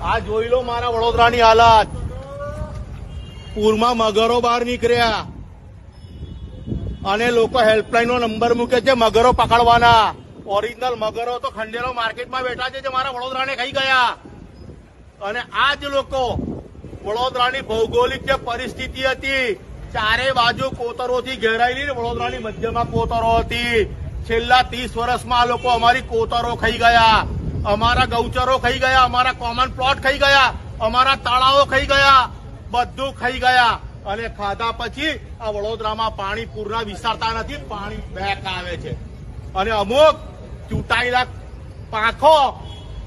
આ જોઈ લો મારા વડોદરાની હાલત. પૂરમાં મગરો બહાર નીકળ્યા અને લોકો હેલ્પલાઈનનો નંબર મૂકે છે મગરો પકડવાના. ઓરિજિનલ મગરો તો ખંડેરો માર્કેટમાં બેઠા છે જે મારા વડોદરાને ખાઈ ગયા. અને આ જ લોકો વડોદરાની ભૌગોલિક જે પરિસ્થિતિ હતી, ચારે બાજુ કોતરોથી ઘેરાયેલી, વડોદરાની મધ્યમાં કોતરો હતી. છેલ્લા 30 વર્ષમાં આ લોકો અમારી કોતરો ખાઈ ગયા, અમારા ગૌચરો ખાઈ ગયા, અમારા કોમન પ્લોટ ખાઈ ગયા, અમારા તળાવો ખાઈ ગયા, બધું ખાઈ ગયા. અને ખાધા પછી આ વડોદરામાં પાણી પૂરના વિસ્તારતા નથી, પાણી બેક આવે છે. અને અમુક ચૂંટાયેલા પાંખો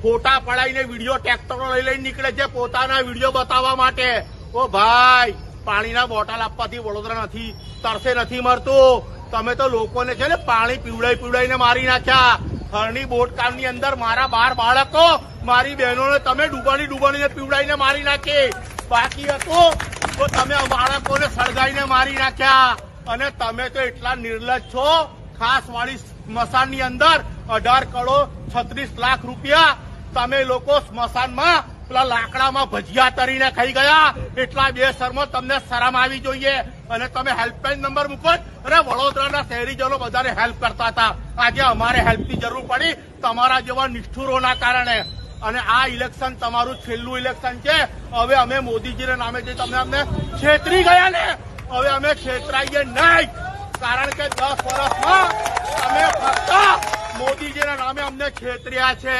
ફોટા પડાઈને વિડીયો ટ્રેક્ટરો લઈને નીકળે છે પોતાના વિડીયો બતાવવા માટે. ઓ ભાઈ, પાણીના બોટલ આપવાથી વડોદરા નથી તરસે નથી મરતું. તમે તો લોકોને છે ને પાણી પીવડાઈને મારી નાખ્યા. હરણી બોટકામની અંદર મારા 12 બાળકો, મારી બહેનોને તમે ડૂબાડીને પીવડાઈને મારી નાખી. બાકી હતું તો તમે બાળકોને સળગાઈને મારી નાખ્યા. અને તમે તો એટલા નિર્લજ્જ છો. ખાસ વાળી સ્મશાનની અંદર 18 કરોડ 36 લાખ રૂપિયા તમે લોકો સ્મશાનમાં પેલા લાકડામાં ભજીયા તરીને ખાઈ ગયા. એટલા બેશરમો, તમને શરમ આવી જોઈએ. અને તમે હેલ્પલાઈન નંબર મૂકો. અને વડોદરાના શહેરીજનો બધાને હેલ્પ કરતા હતા. આજે અમારે હેલ્પની જરૂર પડી તમારા જેવા નિષ્ઠુરોના કારણે. અને આ ઇલેક્શન તમારું છેલ્લું ઇલેક્શન છે. હવે અમે મોદીજીના નામે જે તમે અમને છેતરી ગયા ને, હવે અમે છેતરાઈએ નહીં. કારણ કે 10 વર્ષમાં તમે ફક્ત મોદીજીના નામે અમને છેતર્યા છે.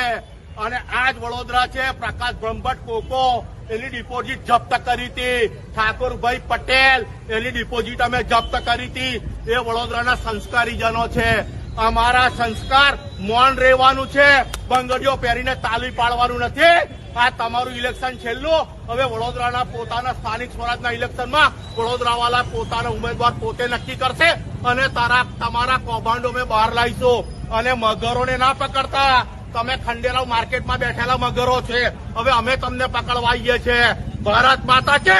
અને આ જ વડોદરા છે. પ્રકાશ બ્રહ્મભટ્ટ કોકો એની ડિપોઝિટ જપ્ત કરી હતી. ઠાકોરભાઈ પટેલ એની ડિપોઝિટ અમે જપ્ત કરી હતી. એ વડોદરાના સંસ્કારીજનો છે. અમારા સંસ્કાર મૌન રહેવાનું છે, બંગડીઓ પહેરીને તાલી પાડવાનું નથી. આ તમારું ઇલેક્શન છેલ્લું. હવે વડોદરાના પોતાના સ્થાનિક સ્વરાજના ઇલેક્શનમાં વડોદરાવાળા પોતાના ઉમેદવાર પોતે નક્કી કરશે. અને તમારા કૌભાંડો અમે બહાર લાવીશું. અને મગરોને ના પકડતા. તમે ખંડેરાવ માર્કેટમાં બેઠેલા મગરો છે, હવે અમે તમને પકડવા આવીએ છીએ. ભારત માતા છે.